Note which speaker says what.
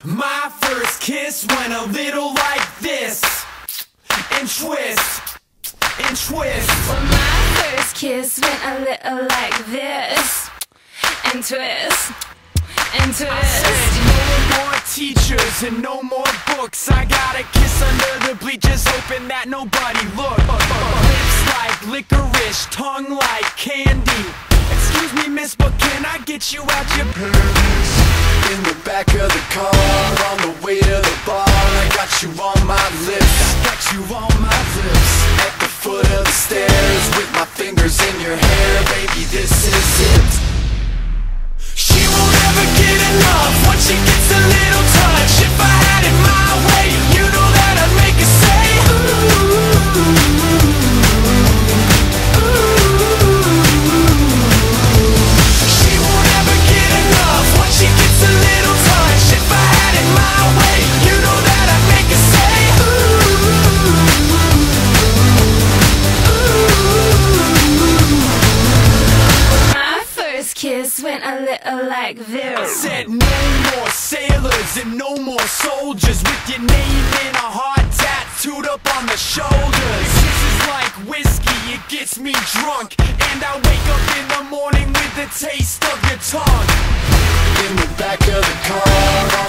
Speaker 1: My first kiss went a little like this, and twist, and twist.
Speaker 2: Well, my first kiss went a little like this, and twist, and twist.
Speaker 1: I said no more teachers and no more books. I got a kiss under the bleachers, hoping that nobody looked. Lips like licorice, tongue like candy. Excuse me, miss, but can I get you out your pants?
Speaker 3: In the back of the car, on the way to the bar, I got you on my lips.
Speaker 1: I got you on my lips.
Speaker 3: At the foot of the stairs, with my fingers in your hair, baby, this is it.
Speaker 1: She won't ever get enough once she gets a little touch. If I had it my way, you know that I'd make her say ooh. She won't ever get enough once she gets a little touch. If I had it my way, you know that I'd make her say ooh.
Speaker 2: My first kiss went a little like this.
Speaker 1: I said no more sailors and no more soldiers with your name in a heart tattooed up on the shoulders. This is like whiskey, it gets me drunk, and I wake up in the morning with the taste of your tongue.
Speaker 3: In the back of the car,